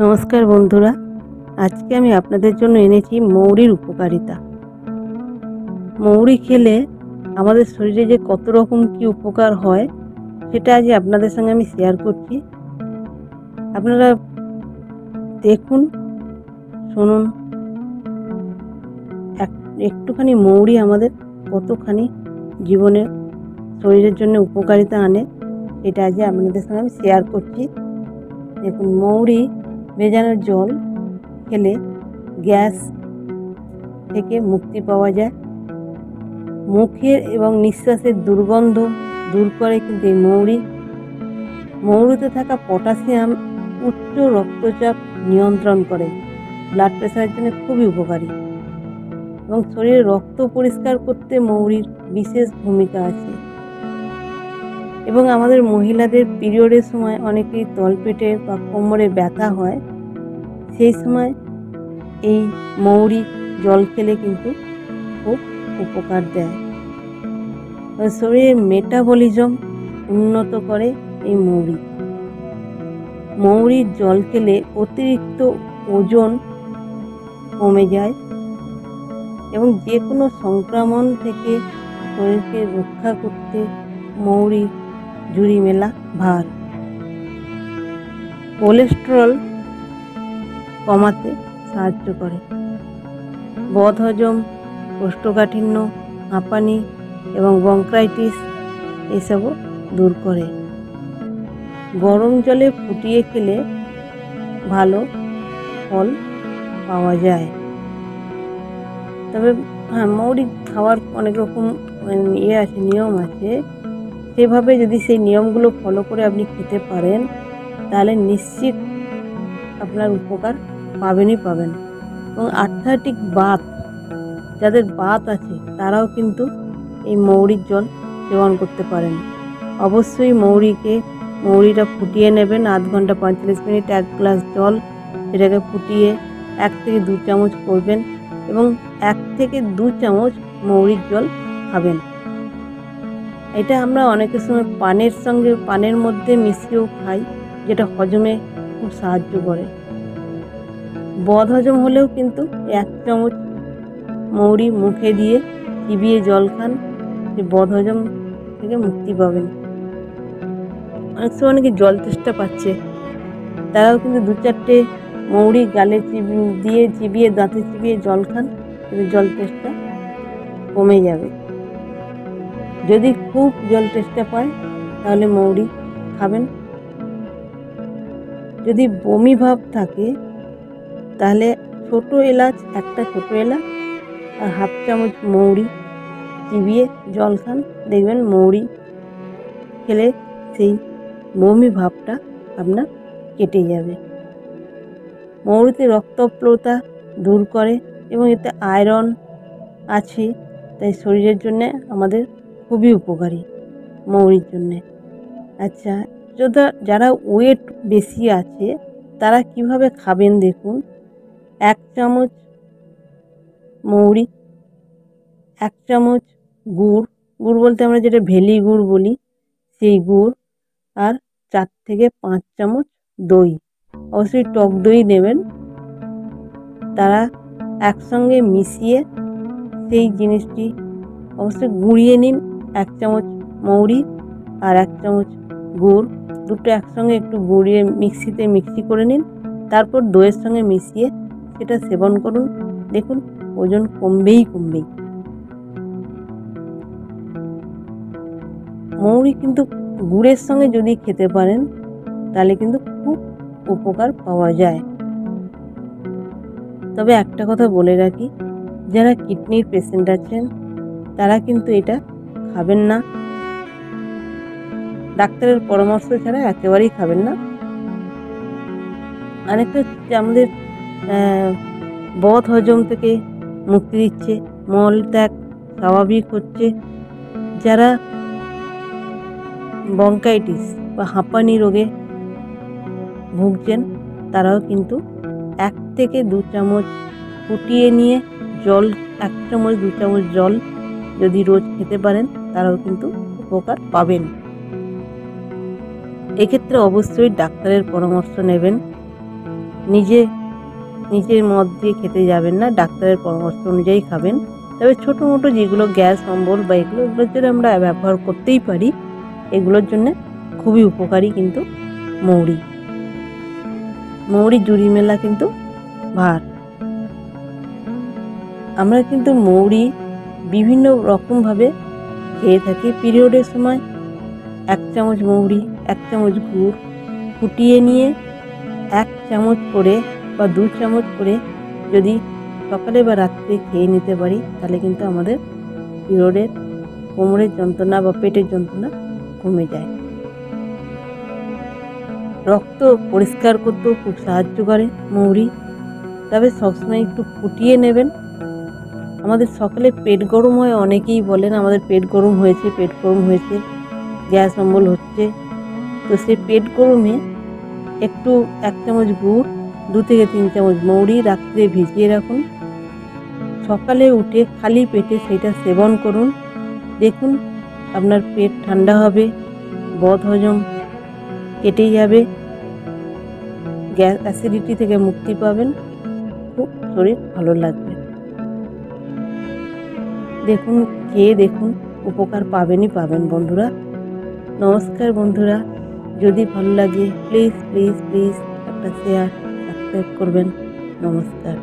নমস্কার বন্ধুরা, আজকে আমি আপনাদের জন্য এনেছি মৌরির উপকারিতা। মৌরি খেলে আমাদের শরীরে যে কত রকম কি উপকার হয় সেটা আজ আপনাদের সঙ্গে আমি শেয়ার করছি। আপনারা দেখুন, শুনুন। একটুখানি মৌরি আমাদের কতখানি জীবনে শরীরের জন্য উপকারিতা আনে সেটা আজ আপনাদের সঙ্গে আমি শেয়ার করছি। দেখুন, মৌরি ভেজানো জল খেলে গ্যাস থেকে মুক্তি পাওয়া যায়। মুখের এবং নিঃশ্বাসের দুর্গন্ধ দূর করে কিন্তু এই মৌরিতে থাকা পটাশিয়াম উচ্চ রক্তচাপ নিয়ন্ত্রণ করে, ব্লাড প্রেশারের জন্য খুবই উপকারী এবং শরীরে রক্ত পরিষ্কার করতে মৌরির বিশেষ ভূমিকা আছে। এবং আমাদের মহিলাদের পিরিয়ডের সময় অনেকেই তলপেটে বা কোমরে ব্যথা হয়, সেই সময় এই মৌরি জল খেলে কিন্তু খুব উপকার দেয়। শরীরের মেটাবলিজম উন্নত করে এই মৌরির জল খেলে অতিরিক্ত ওজন কমে যায় এবং যে কোনো সংক্রমণ থেকে শরীরকে রক্ষা করতে মৌরি জুড়ি মেলা ভার। কোলেস্টেরল কমাতে সাহায্য করে। বদহজম, কোষ্ঠকাঠিন্য, হাঁপানি এবং ব্রঙ্কাইটিস এসবও দূর করে। গরম জলে ফুটিয়ে খেলে ভালো ফল পাওয়া যায়। তবে মৌরি খাওয়ার অনেক রকম নিয়ম আছে। সেভাবে যদি সেই নিয়মগুলো ফলো করে আপনি খেতে পারেন তাহলে নিশ্চিত আপনার উপকার পাবেনই পাবেন। এবং আর্থ্রাইটিক বাত, যাদের বাত আছে তারাও কিন্তু এই মৌরির জল সেবন করতে পারেন। অবশ্যই মৌরিটা ফুটিয়ে নেবেন, আধ ঘন্টা 45 মিনিট 1 গ্লাস জল, সেটাকে ফুটিয়ে 1 থেকে 2 চামচ করবেন এবং 1 থেকে 2 চামচ মৌরির জল খাবেন। এটা আমরা অনেকের সময় পানের মধ্যে মিশিয়েও খাই, যেটা হজমে খুব সাহায্য করে। বদহজম হলেও কিন্তু 1 চামচ মৌরি মুখে দিয়ে চিবিয়ে জল খান, যে বদহজম থেকে মুক্তি পাবেন। অনেক সময় অনেকে জল তেষ্টা পাচ্ছে, তারাও কিন্তু 2-4টে মৌরি গালে চিবিয়ে দাঁতে চিবিয়ে জল খান, কিন্তু জল তেষ্টা কমে যাবে। যদি খুব জল তেষ্টা পায় তাহলে মৌরি খাবেন। যদি বমি ভাব থাকে তাহলে একটা ছোট এলাচ আর 1/2 চামচ মৌরি চিবিয়ে জল খান, দেখবেন মৌরি খেলে সেই বমি ভাবটা আপনার কেটে যাবে। মৌরিতে রক্তপ্লতা দূর করে এবং এতে আয়রন আছে, তাই শরীরের জন্য আমাদের খুবই উপকারী মৌরির জন্যে। আচ্ছা, যারা ওয়েট বেশি আছে তারা কিভাবে খাবেন দেখুন। 1 চামচ মৌরি, 1 চামচ গুড় বলতে আমরা যেটা ভেলি গুড় বলি, সেই গুড়, আর 4 থেকে 5 চামচ দই, অবশ্যই টক দই নেবেন। তারা একসঙ্গে মিশিয়ে সেই জিনিসটি অবশ্যই গুঁড়িয়ে নিন। 1 চামচ মৌরি আর 1 চামচ গুড়, দুটো একসঙ্গে একটু গুঁড়িয়ে মিক্সি করে নিন। তারপর দইয়ের সঙ্গে মিশিয়ে সেটা সেবন করুন, দেখুন ওজন কমবেই। মৌরি কিন্তু গুড়ের সঙ্গে যদি খেতে পারেন তাহলে কিন্তু খুব উপকার পাওয়া যায়। তবে একটা কথা বলে রাখি, যারা কিডনির পেশেন্ট আছেন তারা কিন্তু এটা খাবেন না, ডাক্তারের পরামর্শ ছাড়া একেবারেই খাবেন না। আরেকটা হচ্ছে আমাদের বদহজম থেকে মুক্তি দিচ্ছে, মল ত্যাগ স্বাভাবিক হচ্ছে। যারা ব্রঙ্কাইটিস বা হাঁপানি রোগে ভুগছেন তারাও কিন্তু 1 থেকে 2 চামচ ফুটিয়ে নিয়ে জল, 1 চামচ 2 চামচ জল যদি রোজ খেতে পারেন তারাও কিন্তু উপকার পাবেন। এক্ষেত্রে অবশ্যই ডাক্তারের পরামর্শ নেবেন। নিজের মত দিয়ে খেতে যাবেন না, ডাক্তারের পরামর্শ অনুযায়ী খাবেন। তবে ছোটো মোটো যেগুলো গ্যাস অম্বল বা এগুলোর জন্য আমরা ব্যবহার করতেই পারি, এগুলোর জন্য খুবই উপকারী কিন্তু মৌরি জুড়ি মেলা কিন্তু ভার। আমরা কিন্তু মৌরি বিভিন্ন রকমভাবে খেয়ে থাকি। পিরিয়ডের সময় 1 চামচ মৌরি, 1 চামচ গুড় ফুটিয়ে নিয়ে 1 চামচ করে বা 2 চামচ করে যদি সকালে বা রাত্রে খেয়ে নিতে পারি, তাহলে কিন্তু আমাদের পিরিয়ডের কোমরের যন্ত্রণা বা পেটের যন্ত্রণা কমে যায়। রক্ত পরিষ্কার করতেও খুব সাহায্য করে মৌরি। তবে সবসময় একটু ফুটিয়ে নেবেন। আমাদের সকালে পেট গরম হয়, অনেকেই বলেন আমাদের পেট গরম হয়েছে, গ্যাস অম্বল হচ্ছে। তো সেই পেট গরমে একটু 1 চামচ গুড়, 2 থেকে 3 চামচ মৌরি রাত্রে ভিজিয়ে রাখুন। সকালে উঠে খালি পেটে সেটা সেবন করুন। দেখুন আপনার পেট ঠান্ডা হবে, বদহজম কেটে যাবে, গ্যাস অ্যাসিডিটি থেকে মুক্তি পাবেন, খুব শরীর ভালো লাগবে। দেখুন, খেয়ে দেখুন, উপকার পাবেন বন্ধুরা। নমস্কার বন্ধুরা, যদি ভালো লাগে প্লিজ একটা শেয়ার, সাবস্ক্রাইব করবেন। নমস্কার।